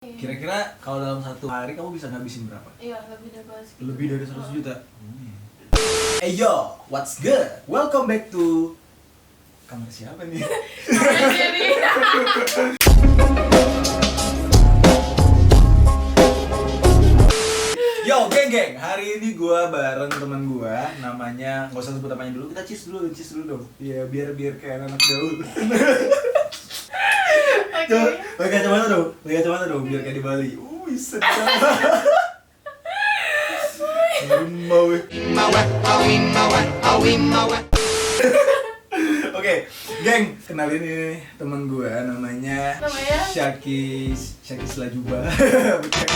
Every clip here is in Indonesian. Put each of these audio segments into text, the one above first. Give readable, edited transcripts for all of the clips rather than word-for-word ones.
Kira-kira kalau dalam satu hari kamu bisa ngabisin berapa? Iya, lebih dari 100 juta. Lebih dari 100 juta? Hey yo, what's good? Welcome back to... Kamar siapa nih? Jadi Yo, geng, hari ini gua bareng teman gua, namanya, nggak usah sebut namanya dulu, kita cheers dulu dong. Iya, biar kayak anak gaul. Coba, pakai kacamata dong, biar kayak di Bali. Sedap. Oke, geng, kenalin ini teman gue namanya Syakis Lajuba. Bukan.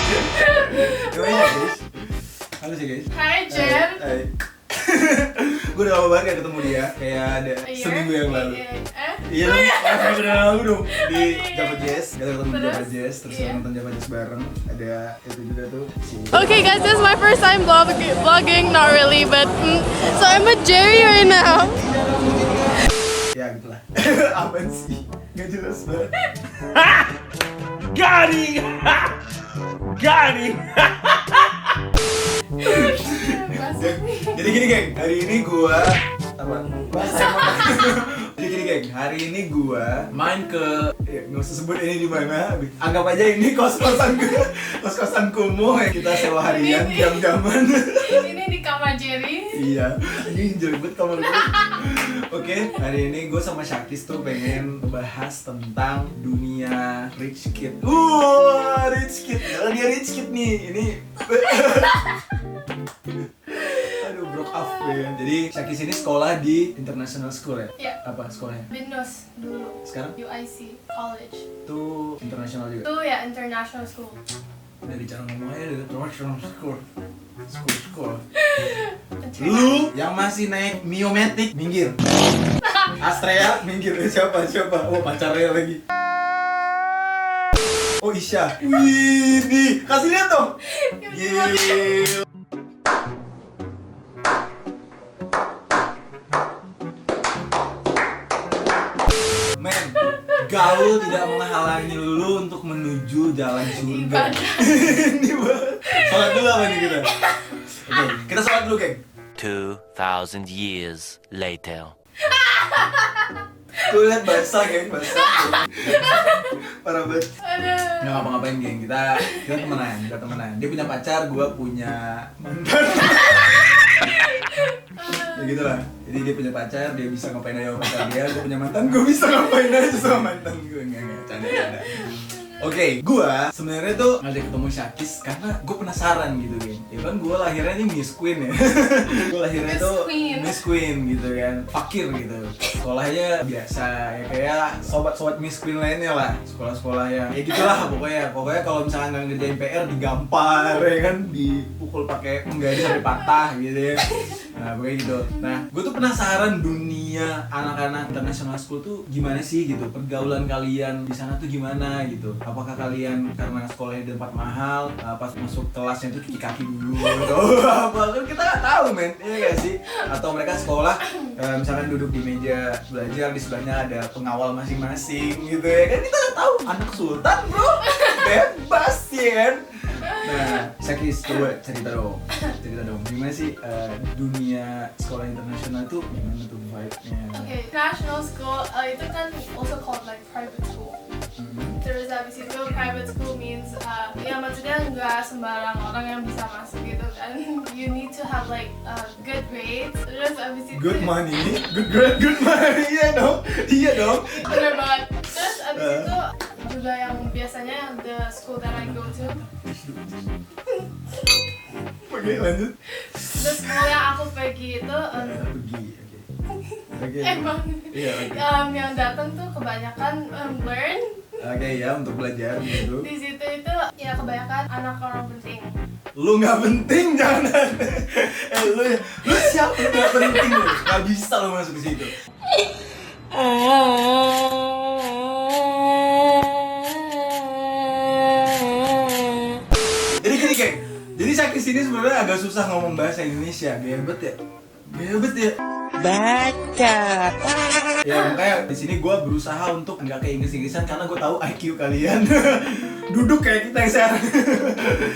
Namanya Syakis. Halo Syakis. Hai Jen. Hai. Gue udah lama banget gak ketemu dia, kayak ada seminggu yang lalu. Iya dong, seminggu yang lalu dong di Java Jazz. Kita ketemu di Java Jazz, terus kita nonton Java Jazz bareng. Ada itu juga tuh si... Okay guys, this is my first time vlogging, not really, but so I'm with Jerry right now. Ya gitulah. Apaan sih? Gak jelas banget. Got it. Jadi gini geng, hari ini gua Jadi gini geng, hari ini gua main ke nggak usah sebut ini di mana. Anggap aja ini kos-kosan kumuh yang kita sewa harian jam-jaman. Ini di kamar Jerry. Iya, ini jelek banget kamar gue. Oke, hari ini gue sama Syakis tuh pengen bahas tentang dunia rich kid. Rich kid. Kalau dia rich kid nih, ini aduh, broke off ya. Jadi Syakis ini sekolah di international school ya? Iya. Apa sekolahnya? Binus dulu. Sekarang? UIC College. Itu international juga? Itu ya international school. Dari cara ngomongnya dari international school. School. Lu yang masih naik Miomatic, minggir. Astrea, minggir. Siapa? Oh, pacarnya lagi. Oh, Isya. Wih, kasih lihat dong. Yeay. Men, gaul tidak menghalangi lu untuk menuju jalan surga. Ini banget. Sholat dulu apa nih kita? Oke, kita sholat dulu, geng. 2,000 years later. Tuh lihat basah, geng, basah. Parah banget. Aduh. Nggak ngapa-ngapain, geng. Kita temenan. Dia punya pacar, gua punya mantan. Ya gitu lah. Jadi dia punya pacar, dia bisa ngapain aja sama pacar dia. Gua punya mantan, gua bisa ngapain aja sama mantan gue. Enggak, canda. Oke, gua sebenarnya tuh ngajak ketemu Syakis karena gue penasaran gitu kan. Ya kan gua lahirnya ini Miss Queen ya. Gua lahirnya tuh Miss Queen gitu kan. Fakir gitu. Sekolahnya biasa ya kayak sobat-sobat Miss Queen lainnya lah. Sekolah-sekolah yang ya gitulah pokoknya. Pokoknya kalau misalnya nggak ngerjain PR digampar ya kan, dipukul pakai penggaris sampai patah gitu ya. Nah, pokoknya gitu. Nah, gue tuh penasaran dunia anak-anak international school tuh gimana sih gitu. Pergaulan kalian di sana tuh gimana gitu. Apakah kalian karena sekolahnya di tempat mahal, pas masuk kelasnya tuh cuci kaki dulu gitu. Apa kan kita nggak tahu, men. Iya nggak sih? Atau mereka sekolah misalkan duduk di meja belajar, di sebelahnya ada pengawal masing-masing gitu ya kan, kita nggak tahu. Anak sultan, bro. Bebas ya kan. Nah, Syakis, coba cerita dong, gimana sih dunia sekolah internasional itu gimana tuh vibe-nya? Okay, national school itu kan also called like private school. Terus habis itu private school means ya maksudnya nggak sembarang orang yang bisa masuk gitu kan. You need to have like good grades. Terus habis itu Good money. Iya dong. Bener banget. Terus habis itu juga yang biasanya the school that I go to. Oke, lanjut. The school yang aku pergi itu Oke. emang Iya, oke. yang datang tuh kebanyakan learn. Oke, ya, untuk belajar gitu. Di situ itu ya kebanyakan anak orang penting. Lu nggak penting, jangan. Lu siapa lu nggak penting lu? Nggak bisa lu masuk ke situ. Jadi gini, geng. Jadi Syakis ini sebenarnya agak susah ngomong bahasa Indonesia. Gebet ya. Baca. Ya makanya di sini gue berusaha untuk nggak kayak Inggris-Inggrisan karena gue tahu IQ kalian duduk kayak kita yang sekarang.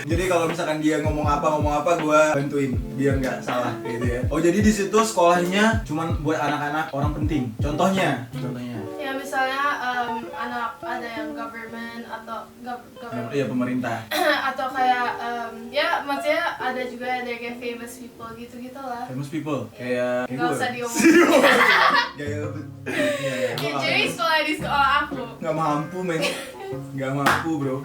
Jadi kalau misalkan dia ngomong apa gue bantuin biar nggak salah gitu ya. Oh jadi di situ sekolahnya cuman buat anak-anak orang penting. Contohnya. Ya misalnya anak ada yang government atau government Iya pemerintah. atau kayak ya maksudnya ada juga ada kayak famous people gitu lah. Famous people kayak Gak gue. usah diomongin. Gaya Ya, jadi sekolah di sekolah aku. nggak mampu men. Nggak mampu bro.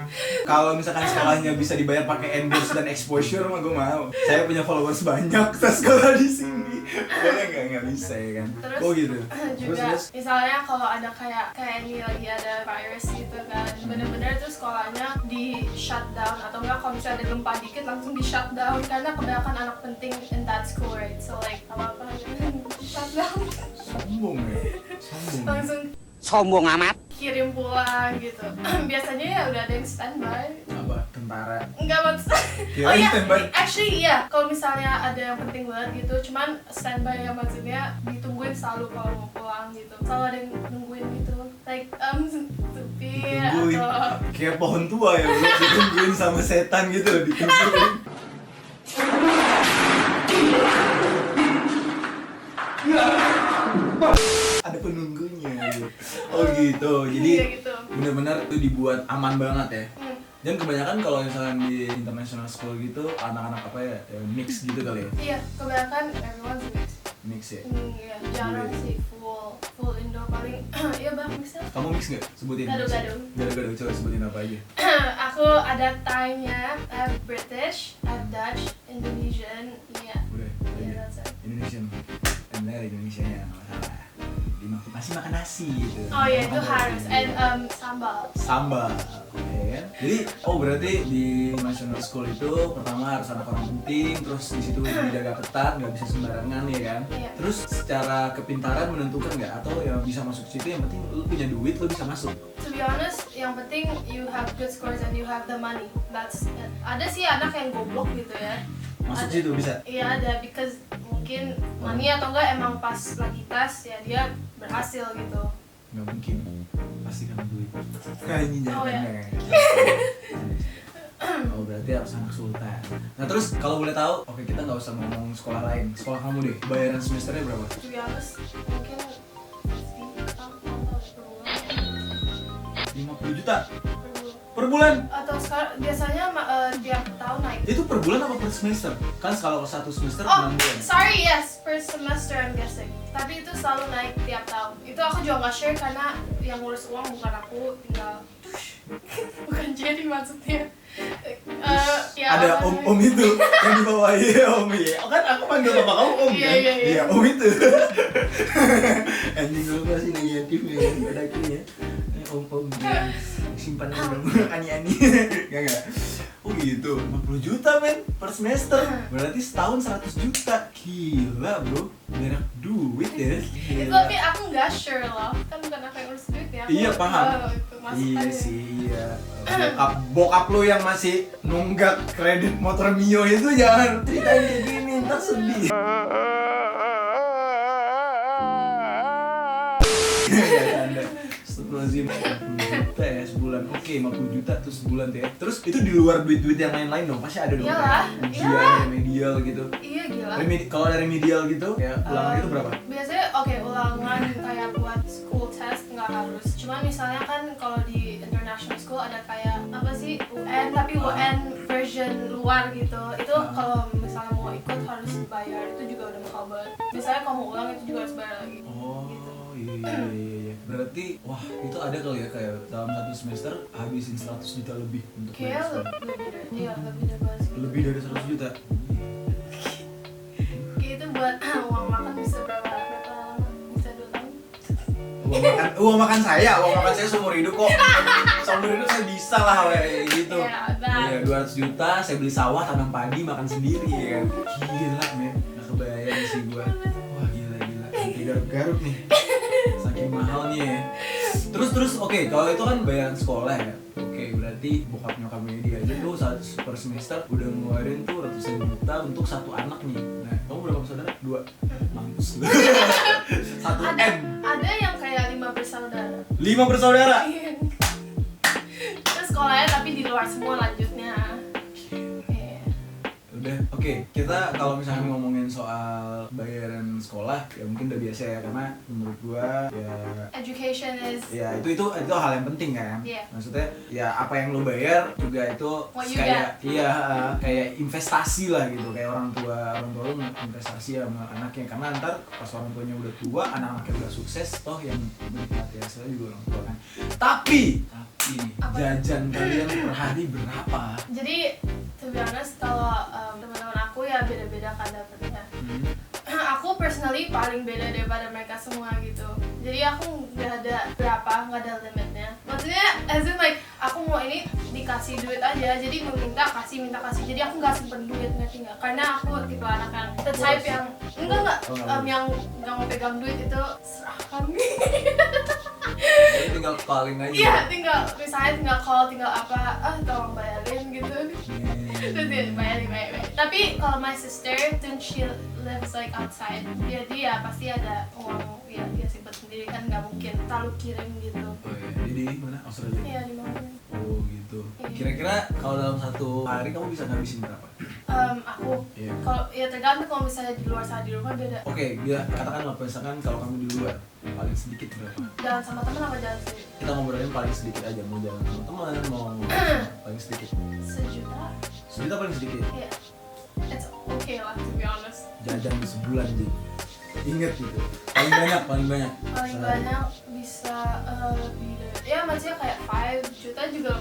Kalau misalkan sekolahnya bisa dibayar pakai endorse dan exposure mah gue mau. Saya punya followers banyak saya sekolah di sini. Boleh nggak bisa ya kan? Terus Oh gitu. juga misalnya kalau ada kayak ini lagi ada virus gitu kan, bener-bener tuh sekolahnya di shutdown atau enggak kalau misalnya ada gempa dikit langsung di shutdown karena kebanyakan anak penting in that school, right? So like apa di shutdown Sombong ya. langsung Sombong amat. kirim pulang gitu. Biasanya ya udah ada yang standby. Apa? Tentara. Enggak maksud. Kirain Oh iya, standby. actually iya. Kalau misalnya ada yang penting banget gitu, cuman standby ya maksudnya ditungguin selalu kalau mau pulang gitu. Selalu ada yang nungguin gitu. Like supir Ditungguin. atau Kayak pohon tua ya bro. Ditungguin sama setan gitu. Ditungguin. Ada penunggunya gitu. Oh gitu. Jadi Iya gitu. benar-benar itu dibuat aman banget ya. Hmm. Dan kebanyakan kalau misalnya di international school gitu anak-anak apa ya, mix gitu kali ya. Iya, kebanyakan everyone's mixed. Mix ya. Iya, jarang Boleh. sih full Indo paling. Iya bang, bisa. Kamu mix nggak? Sebutin. Gado-gado. Gado-gado coba sebutin apa aja. Aku ada Thai-nya, I have British, I have Dutch, Indonesian, iya. Udah. Iya, aja. that's it. Indonesian. Anda Indonesia ya nggak masalah. Masih makan nasi gitu. Oh iya, itu Makan harus. nasi. And sambal. Sambal. Ya kan? Jadi berarti di national school itu pertama harus ada orang penting, terus di situ dijaga ketat, nggak bisa sembarangan ya kan. Iya. Terus secara kepintaran menentukan nggak atau yang bisa masuk situ yang penting lu punya duit lu bisa masuk. To be honest, yang penting you have good scores and you have the money. That's it. Ada sih anak yang goblok gitu ya. Masuk Ada. situ bisa. Iya ada, because mungkin money atau enggak emang pas lagi tes ya dia berhasil gitu. Nggak mungkin. Pasti kan duit. Ini jangan. Oh, ya. Oh berarti harus anak sultan. Nah terus kalau boleh tahu, oke kita nggak usah ngomong sekolah lain. Sekolah kamu deh, bayaran semesternya berapa? To be honest, mungkin per 50 juta bulan. per bulan. Atau sekarang biasanya tiap tahun naik. Itu per bulan apa per semester? Kan kalau satu semester Oh, 6 bulan. sorry, yes, per semester I'm guessing. Tapi itu selalu naik tiap tahun. Itu aku juga nggak share karena yang ngurus uang bukan aku, tinggal bukan jadi maksudnya. Ya, Ada om itu yang di bawah ya om ya. Oh, kan aku panggil bapak kamu om Iya, kan? iya, iya. Iya om itu. Anjing dulu masih negatif ya, ada ya. Om yang simpan dulu ani-ani. Enggak. Oh gitu, 50 juta men per semester. Berarti setahun 100 juta. Gila bro, banyak duit ya. Itu Gila. tapi aku nggak sure loh, kan bukan aku yang urus duit ya. Iya, paham. Itu masuk Iya aja. sih, iya. Bokap lu yang masih nunggak kredit motor Mio itu jangan ceritain kayak gini, ntar sedih. Astagfirullahaladzim, 50 juta ya sebulan. Oke, 50 juta tuh sebulan tuh ya. Terus itu di luar duit-duit yang lain-lain dong, pasti ada dong. Iyalah, kayak ujian, iyalah. remedial gitu. Iya gila. Kalau ada remedial gitu, ya ulangan itu berapa? Biasanya oke, ulangan kayak buat school test nggak harus. Cuman misalnya kan kalau di international school ada kayak apa sih UN, tapi UN version luar gitu. Itu kalau misalnya mau ikut harus bayar, itu juga udah mahal banget. Misalnya kalau mau ulang itu juga harus bayar lagi. Oh Gitu. iya. Berarti wah itu ada kali ya kayak dalam satu semester habisin 100 juta lebih untuk bayar Kayak sekolah. lebih dari, iya lebih dari bahas gitu. Lebih dari 100 juta. Kayak itu buat uang makan bisa berapa lama? Bisa 2 tahun. Uang makan saya seumur hidup kok. Seumur hidup saya bisa lah kayak gitu. Iya, benar. Iya, 200 juta saya beli sawah, tanam padi, makan sendiri ya kan. Gila men, gak kebayang sih gua. Wah gila. Sampai garuk-garuk nih. Saking mahalnya ya. Terus oke, kalau itu kan bayaran sekolah ya. Oke, berarti bokap nyokapnya dia aja tuh per semester udah ngeluarin tuh ratusan juta untuk satu anak nih. Nah, kamu berapa bersaudara? 2. Mampus lu. 1 M. Ada yang kayak 5 bersaudara. 5 bersaudara. Terus sekolahnya tapi di luar semua lanjutnya. Iya. Udah, oke. Kita kalau misalnya ngomongin soal bayaran sekolah, ya mungkin udah biasa ya, karena menurut gua ya Education is ya itu hal yang penting kan. Iya. Maksudnya ya apa yang lo bayar juga itu What you kayak kayak investasi lah gitu, kayak orang tua lo investasi sama anaknya, karena ntar pas orang tuanya udah tua, anak-anaknya udah sukses, toh yang menikmati hasilnya juga orang tua kan. Tapi Apa? jajan kalian per hari berapa? Jadi to be honest, kalau teman-teman aku ya beda-beda kan dapetnya. Aku personally paling beda daripada mereka semua gitu. Jadi aku nggak ada nggak ada limitnya. Maksudnya as in like aku mau ini dikasih duit aja, jadi minta kasih. Jadi aku nggak simpen duit, ngerti nggak? Karena aku tipe anak yang the type yang enggak yang nggak mau pegang duit itu serahkan. Jadi tinggal calling aja. Iya, tinggal call, tinggal apa, tolong bayarin gitu. Terus dia bayarin. Tapi kalau my sister, since she lives like outside, dia pasti ada uang ya dia simpen sendiri kan, nggak mungkin terlalu kirim gitu. Oh iya, jadi di mana? Australia? Iya, di mana? Oh gitu. Iya. Kira-kira kalau dalam satu hari kamu bisa ngabisin berapa? Aku Iya. kalau ya tergantung, kalau misalnya di luar sama di rumah beda. Oke, katakanlah misalkan kalau kamu di luar paling sedikit berapa? Jalan sama teman apa jalan sendiri? Kita ngobrolin paling sedikit aja, mau jalan sama teman, mau paling sedikit. Sejuta? Sejuta paling sedikit. Iya. It's okay lah, to be honest. Jajan sebulan jadi. Ingat gitu. Paling banyak. Paling Sehari. banyak bisa lebih dari, ya maksudnya kayak 5 juta juga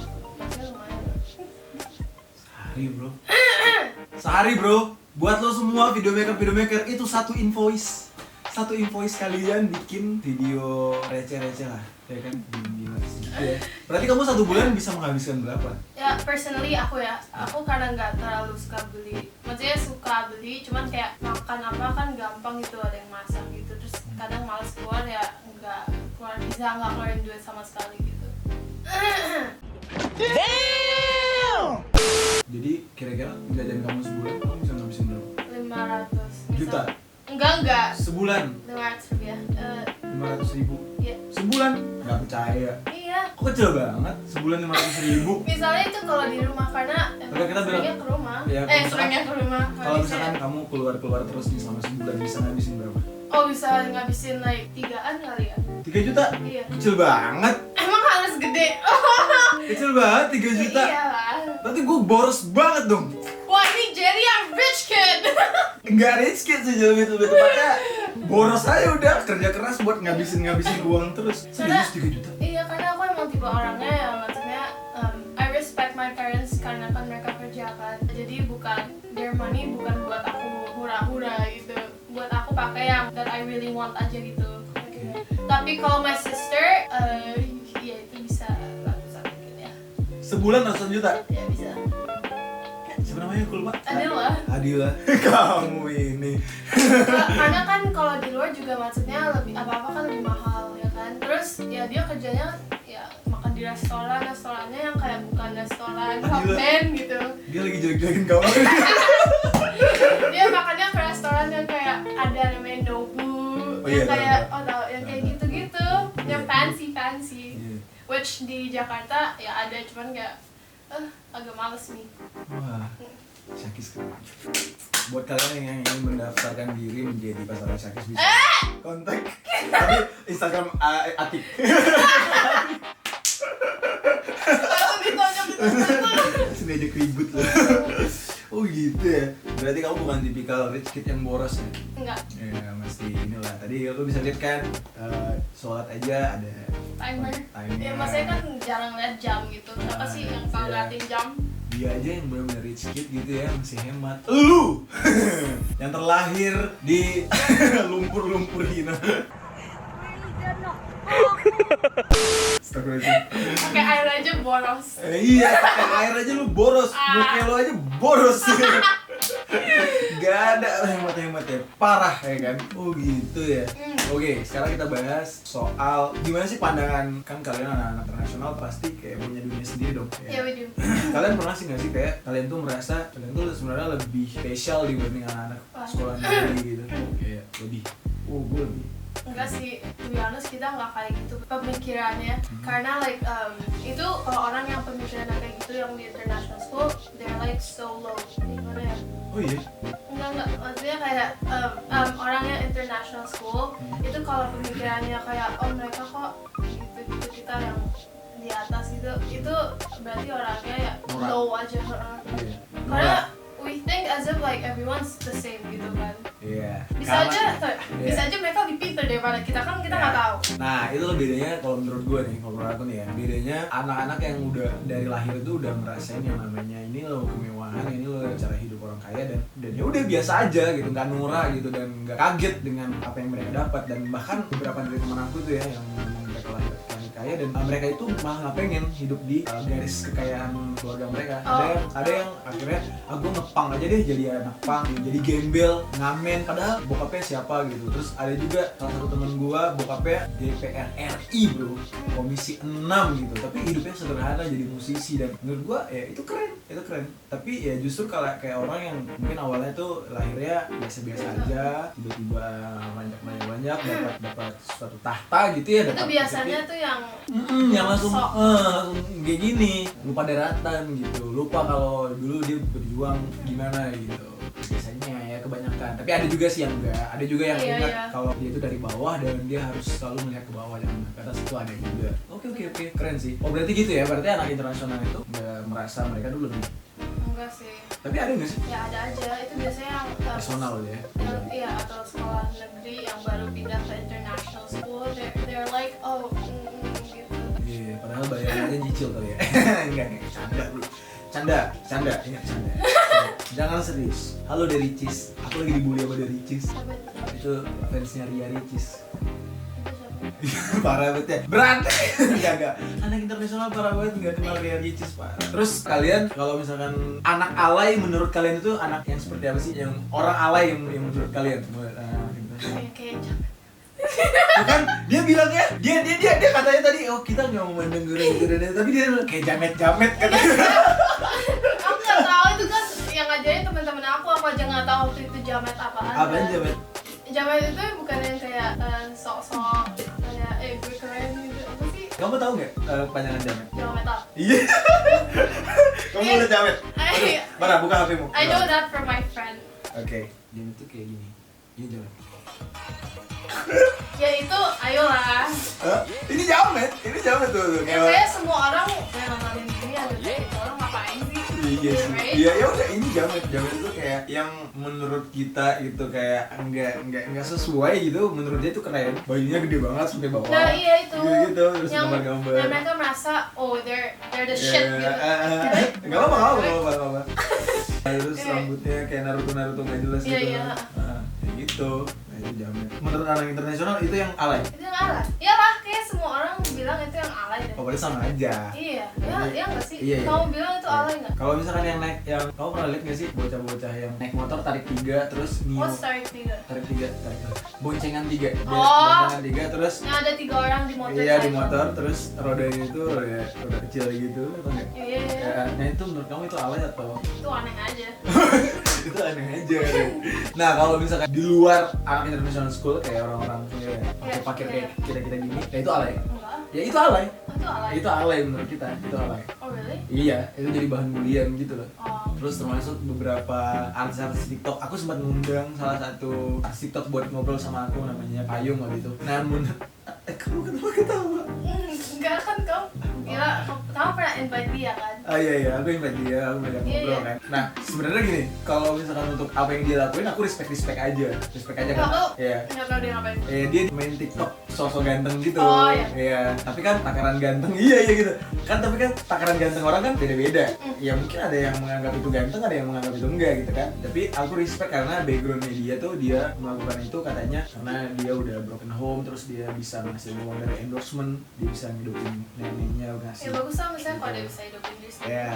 maksudnya lumayan. Sehari bro. Buat lo semua video maker itu satu invoice kalian bikin video receh-receh lah, ya kan? Gila sih. Ya. Berarti kamu satu bulan bisa menghabiskan berapa? Ya personally aku karena nggak terlalu suka beli, maksudnya suka beli cuman kayak makan apa kan gampang gitu, ada yang masak gitu, terus kadang males keluar ya nggak keluarin duit sama sekali gitu. Jadi kira-kira jajan kamu sebulan kamu bisa ngabisin berapa? 500 Juta? Enggak Sebulan? 500 rupiah. 500.000? Iya. Sebulan? Nggak percaya. Iya. Kok kecil banget? Sebulan 500.000? Misalnya itu kalau di rumah, karena Oke, kita seringnya ke rumah. Ya, kalau misalkan- Seringnya ke rumah. Kalau misalkan kamu keluar terus nih selama sebulan, bisa ngabisin berapa? Oh, bisa ngabisin like 3-an kali ya. 3 juta? Iya. Kecil banget. Emang harus gede. Kecil banget 3 juta. Iya lah. Berarti gue boros banget dong. Wah, ini Jerry yang rich kid. Enggak rich kid sih, lebih tepatnya boros aja udah, kerja keras buat ngabisin uang terus. Karena- Serius 3 juta? Iya, karena aku emang tipe orangnya yang maksudnya I respect my parents karena kan mereka kerja kan. Jadi their money bukan buat aku hura-hura gitu. Buat aku pakai yang that I really want aja gitu. Tapi kalau my sister, ya itu bisa ratusan mungkin ya. Sebulan ratusan juta? Ya bisa. Siapa namanya? Aku lupa. Adil lah. Kamu ini. Karena kan kalau di luar juga maksudnya lebih apa-apa kan lebih mahal ya kan. Terus ya dia kerjanya ya makan di restorannya yang kayak bukan restoran top Adil. end gitu. Dia lagi jelek-jelekin kamu. Dia makannya ke restoran yang kayak ada namanya Nobu, Oh yang iya, kayak tahu. yang kayak gitu-gitu, yang fancy. Iya. Which di Jakarta ya ada, cuman kayak agak males nih. Wah, Syakis keren. Buat kalian yang ingin mendaftarkan diri menjadi pasangan Syakis bisa kontak. Tapi Instagram Atik. Langsung ditonjok. Sini aja ribut loh. Oh gitu ya. Berarti kamu bukan tipikal rich kid yang boros ya? Enggak, Ya mesti inilah. Tadi lu bisa lihat kan, sholat aja ada timer. timer. Ya maksudnya kan jarang lihat jam gitu. Kenapa sih yang kalau Iya. ngeliatin jam? Dia aja yang benar-benar rich kid gitu ya, masih hemat. Lu yang terlahir di lumpur-lumpur hina. Astagfirullahaladzim. Pakai air aja boros. Iya, pakai air aja lu boros, muka lu aja boros. Gak ada hemat-hemat ya, parah ya kan? Oh gitu ya. Oke, sekarang kita bahas soal gimana sih pandangan, kan kalian anak-anak internasional pasti kayak punya dunia sendiri dong. Ya we do. Kalian pernah sih nggak sih kayak kalian tuh merasa kalian tuh sebenarnya lebih spesial dibanding anak-anak sekolah negeri gitu? Kayak lebih, gue lebih Enggak sih, to be honest kita nggak kayak gitu pemikirannya. Karena like itu kalau orang yang pemikirannya kayak gitu yang di international school, they're like so low. Gimana ya? Oh iya? Enggak, maksudnya kayak orang yang international school itu kalau pemikirannya kayak oh mereka kok gitu kita yang di atas itu berarti orangnya ya Norak. low aja. Iya. Karena we think as if like everyone's the same gitu kan. Iya. Bisa Karena- aja, bisa aja mereka lebih pintar daripada kita kan kita nggak tahu. Nah itu loh bedanya kalau menurut gue nih, kalau menurut aku nih ya, bedanya anak-anak yang udah dari lahir itu udah ngerasain yang namanya ini loh kemewahan, ini loh cara hidup orang kaya dan ya udah biasa aja gitu, nggak norak gitu dan nggak kaget dengan apa yang mereka dapat. Dan bahkan beberapa dari teman aku tuh ya yang mereka lahir kaya dan mereka itu malah nggak pengen hidup di garis kekayaan keluarga mereka. Ada yang akhirnya aku ngepang aja deh jadi anak pang, jadi gembel, ngamen padahal bokapnya siapa gitu. Terus ada juga salah satu temen gua bokapnya DPR RI bro, komisi 6 gitu, tapi hidupnya sederhana jadi musisi. Dan menurut gua ya itu keren. Tapi ya justru kalau kayak orang yang mungkin awalnya tuh lahirnya biasa-biasa aja, tiba-tiba banyak dapat suatu tahta gitu ya, Itu dapat biasanya tuh yang yang langsung sok. langsung kayak gini, lupa daratan gitu, lupa kalau dulu dia berjuang gimana gitu. Biasanya ya kebanyakan, tapi ada juga sih yang enggak, ada juga yang Iya, ingat iya. kalau dia itu dari bawah dan dia harus selalu melihat ke bawah yang ke atas, itu ada juga. Oke, keren sih. Oh berarti gitu ya, berarti anak internasional itu nggak merasa mereka dulu lebih. enggak sih. Tapi ada nggak sih? Ya ada aja, itu biasanya yang Personal ya. iya atau sekolah negeri yang baru pindah ke international school, they're like oh gitu. Iya, padahal bayarannya nyicil kali ya. Enggak, canda bro. Canda, ingat canda. Jangan serius. Halo dari Ricis, aku lagi dibully sama dari Ricis. Siapa itu? Itu fansnya Ria Ricis. Itu siapa? Parah banget ya. Berat. Enggak. Anak internasional parah banget nggak kenal Ria Ricis, Pak. Terus kalian kalau misalkan anak alay menurut kalian itu anak yang seperti apa sih? Yang orang alay yang menurut kalian? Kayak jamet. Bukan, dia bilangnya dia katanya tadi oh kita nggak mau mendengar gitu tapi dia kayak jamet katanya. Aku nggak tahu itu kan yang ngajarin teman-teman aku aja nggak tahu waktu itu jamet apaan. Apaan jamet? Jamet itu bukan yang kayak sok-sok kayak gue keren gitu apa sih? Kamu tahu nggak panjangan jamet? Jamet apa? Iya. Kamu udah jamet? I- Mana buka HP-mu. I know that from my friend. Oke, jamet tuh kayak gini. Ini jamet. Ya itu, ayolah. Ini jamet tuh. Ya kayak semua orang yang nontonin gini ada gitu orang ngapain sih? Iya sih. Right? Iya ya udah ini jamet itu kayak yang menurut kita gitu kayak enggak sesuai gitu, menurut dia tuh keren. Bajunya gede banget sampai bawah. Nah iya itu. Gitu terus yang gambar-gambar. mereka merasa oh they're the shit gitu. Enggak apa-apa. Terus Iya. rambutnya kayak Naruto nggak jelas Iya, gitu. iya. Kayak gitu. Nah, itu jamet. Menurut anak internasional itu yang alay. Itu yang alay. Iyalah kayak semua orang bilang itu yang alay deh. Oh, berarti sama aja. Iya, ya nggak sih? Iya. Kamu bilang itu alay nggak? Kalau misalkan yang kamu pernah lihat nggak sih bocah-bocah yang naik motor tarik 3 terus Oh, tarik tiga. tarik 3 boncengan 3 Oh. boncengan 3 terus Yang ada 3 orang di motor. iya di motor terus rodanya itu roda kecil gitu atau enggak? Iya. Ya, nah itu menurut kamu itu alay atau Itu aneh aja. itu aneh aja deh. Nah kalau misalkan di luar anak international school kayak orang-orang kayak pakai kayak kita gini ya itu alay Enggak. ya itu alay Oh, itu alay. itu alay menurut kita itu alay Oh really? iya itu jadi bahan bulian gitu loh. Oh. Terus termasuk beberapa artis-artis TikTok, aku sempat mengundang salah satu artis TikTok buat ngobrol sama aku namanya Payung waktu itu. Namun, kamu kenapa ketawa? Enggak kan kamu kira kamu pernah invite dia kan? Ah iya, aku invite dia, aku banyak Iya, ngobrol iya. kan. Nah, sebenarnya gini, kalau misalkan untuk apa yang dia lakuin, aku respect aja kan. Kamu Iya. nggak tahu dia ngapain? Dia main TikTok sosok ganteng gitu. Oh, iya. Iya. Tapi kan takaran ganteng, iya gitu. Kan tapi kan takaran ganteng orang kan beda-beda. Ya mungkin ada yang menganggap itu ganteng, ada yang menganggap itu enggak gitu kan. Tapi aku respect karena backgroundnya dia tuh dia melakukan itu katanya karena dia udah broken home, terus dia bisa ngasih uang dari endorsement, dia bisa ngidupin neneknya ngasih. Ya bagus lah misalnya kalau dia bisa hidupin diri sendiri. Ya,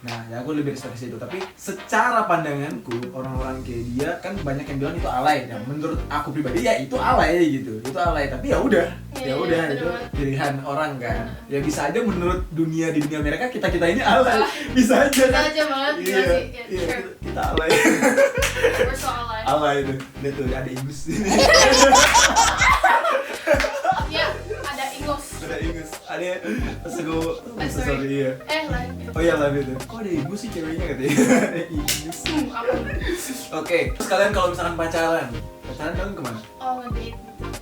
nah ya aku lebih respect ke situ. Tapi secara pandanganku orang-orang kayak dia kan banyak yang bilang itu alay. Nah, menurut aku pribadi ya itu alay gitu, itu alay. Tapi ya udah, Iya, ya udah iya, itu bener. pilihan orang kan. Ya bisa aja menurut dunia di dunia mereka kita ini alay, bisa aja Bisa kan. aja banget, Iya, gila sih. Ya, iya sure. kita alay, We're so alay. alay itu. Lihat tuh ada Inggris. Ada pas gue sorry. iya. Like. Oh iya lah itu. Kok ada ibu sih ceweknya katanya? Apa? Oke, terus kalian kalau misalkan pacaran kalian kemana? Oh, ngedate.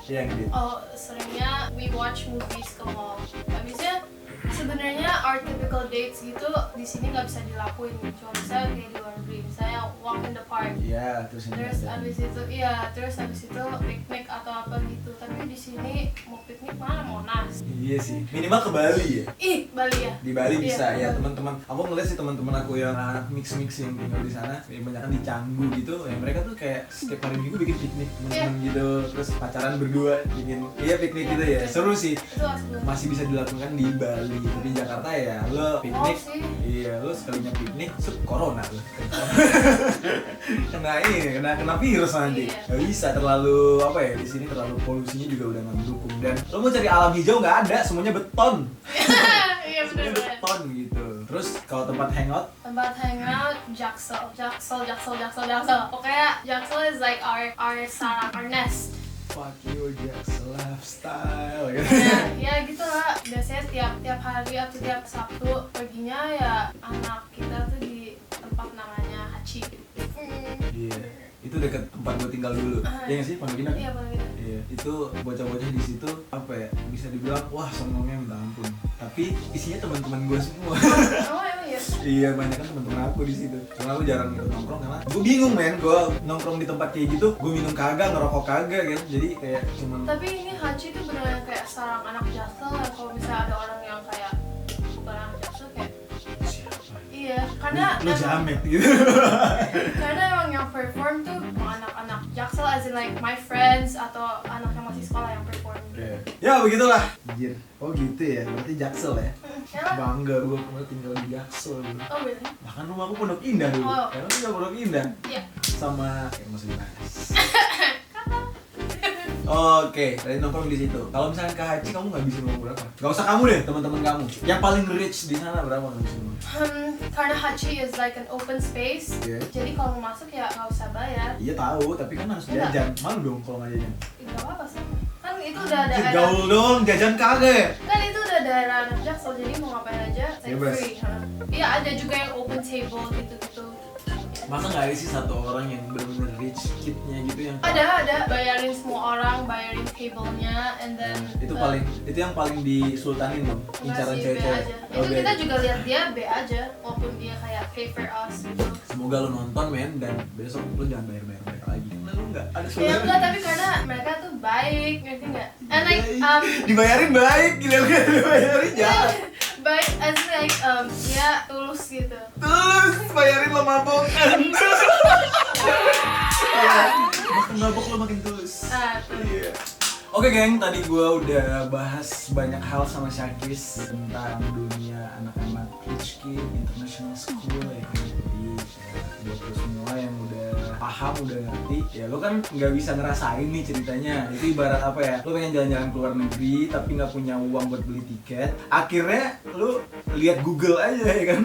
Iya ngedate. Oh, seringnya we watch movies ke mall. Habisnya sebenarnya our typical dates gitu di sini nggak bisa dilakuin. Cuma bisa kayak di luar negeri, misalnya walk in the park. Iya, terus Abis itu piknik atau apa gitu. Tapi di sini mau piknik mana, Monas. Iya sih, minimal ke Bali ya. Ih, Bali ya. Di Bali bisa Iya, ya teman-teman. Aku ngeliat sih teman-teman aku yang anak mix yang tinggal di sana, yang banyak di Canggu gitu. Ya mereka tuh kayak setiap hari minggu bikin piknik teman-teman gitu, terus pacaran berdua bikin piknik gitu ya. Seru sih. Itu asli. Masih bisa dilakukan di Bali, tapi di Jakarta ya lo piknik. Oh, sih. Iya, lo sekalinya piknik, corona lo. kena virus nanti. Iya. Gak bisa terlalu apa ya, di sini terlalu polusinya juga udah nggak mendukung, dan lo mau cari alam hijau nggak ada, semuanya beton. Iya Semuanya benar. beton gitu. Terus kalau tempat hangout, Jaksel. Pokoknya Jaksel is like our sarang, our nest. fuck you Jaksel lifestyle gitu. Ya gitu lah. Biasanya tiap hari atau tiap Sabtu perginya ya anak kita tuh di tempat namanya Hachi. Iya, itu dekat tempat gue tinggal dulu. Iya nggak sih, Pondok Indah? Iya, Pondok Indah. Iya, itu bocah-bocah di situ apa ya, bisa dibilang wah songongnya minta ampun. Tapi isinya teman-teman gue semua. Oh emang ya? Iya, banyak kan teman-teman aku di situ. Karena aku jarang ikut nongkrong karena gue bingung men, gue nongkrong di tempat kayak gitu, gue minum kagak, ngerokok kagak gitu. Jadi kayak cuman. Tapi ini Hachi tuh beneran kayak sarang anak Jaksel ya. Kalau misalnya ada orang yang kayak bukan anak Jaksel kayak Siapa? iya, karena Lu jamet gitu. karena emang yang perform tuh anak-anak Jaksel, as in like my friends atau anak yang masih sekolah yang perform. Ya begitulah. Anjir. Oh gitu ya, berarti Jaksel ya. Ya lah. Bangga gue pernah tinggal di Jaksel dulu. Oh really? Bahkan rumah aku Pondok Indah dulu. Oh. Karena tinggal Pondok Indah. Iya. Sama kayak masih dibahas. Oke, tadi nongkrong di situ. Kalau misalnya ke Haji kamu nggak bisa ngomong berapa? Gak usah kamu deh, teman-teman kamu. Yang paling rich di sana berapa nggak bisa ngomong? Karena Hachi is like an open space, Oke. jadi kalau mau masuk ya nggak usah bayar. Iya tahu, tapi kan harus Enggak. jajan. Malu dong kalau nggak jajan. Nggak apa-apa sih. Kan itu udah daerah. Gaul dong, jajan kagak. Kan itu udah daerah anak Jaksel, jadi mau ngapain aja like Bebas. free. Iya ada juga yang open table gitu-gitu. Masa nggak ada sih satu orang yang benar-benar rich kidnya gitu yang Ada bayarin semua orang, bayarin table-nya, and then itu yang paling disultanin dong, enggak incaran sih, B cewek-cewek. aja. Oh, Itu B kita aja. juga lihat dia B aja, walaupun dia kayak pay for us gitu. Semoga lo nonton men, dan besok lo jangan bayar-bayar mereka lagi. Karena lo nggak ada Ya suara. enggak, tapi karena mereka tuh baik, ngerti nggak? And like Dibayarin baik, gila kan dibayarin jahat. baik as in like dia tulus gitu. Terus bayarin lo mabokan. Makin mabok lo makin tulus. Tuh. Iya. Oke geng, tadi gue udah bahas banyak hal sama Syakis tentang dunia anak-anak rich kid international school ya kan. Jadi buat lo semua yang udah paham, udah ngerti, ya lo kan nggak bisa ngerasain nih ceritanya. Itu ibarat apa ya, lo pengen jalan-jalan ke luar negeri tapi nggak punya uang buat beli tiket. Akhirnya lo lihat Google aja ya kan.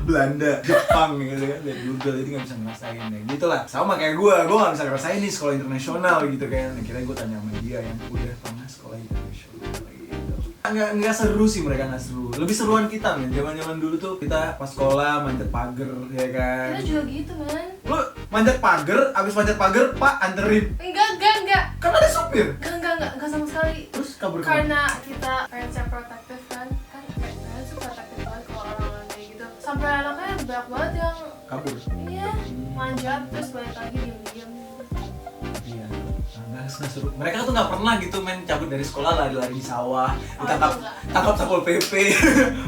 Belanda, Jepang gitu kan, lihat Google, jadi nggak bisa ngerasain ya. Gitu lah, sama kayak gue nggak bisa ngerasain nih sekolah internasional gitu kan. Akhirnya gue tanya sama dia yang udah pernah sekolah internasional gitu. Nggak seru sih, mereka nggak seru. Lebih seruan kita men, zaman dulu tuh kita pas sekolah manjat pagar ya kan. Kita juga gitu man. Lu manjat pagar, abis manjat pagar pak anterin. Enggak. Kan ada supir. Enggak sama sekali. Terus kabur kemana? Karena kita parents yang protective kan parents tuh protective banget kalau orang-orang kayak gitu. Sampai anaknya banyak banget yang Kabur. iya manjat terus balik lagi diam-diam. Iya. Nggak seru. Mereka tuh nggak pernah gitu main cabut dari sekolah lari-lari di sawah, ditangkap tangkap satpol pp,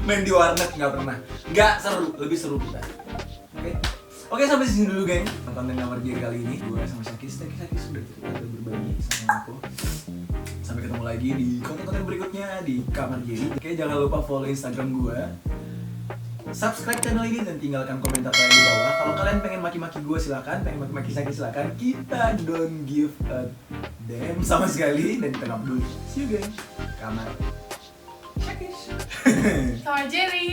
main di warnet, nggak pernah. Nggak seru, lebih seru kita. Oke, sampai sini dulu geng konten Kamar Jerry kali ini. Gue sama Syakis sudah cerita dan berbagi sama aku. Sampai ketemu lagi di konten-konten berikutnya di Kamar Jerry. Oke, jangan lupa follow Instagram gue, subscribe channel ini dan tinggalkan komentar kalian di bawah. Kalau kalian pengen maki-maki gue silakan, pengen maki-maki Syakis silakan. Kita don't give a damn sama sekali dan kita nggak peduli. See you guys. Kamar Syakis. Kamar Jerry.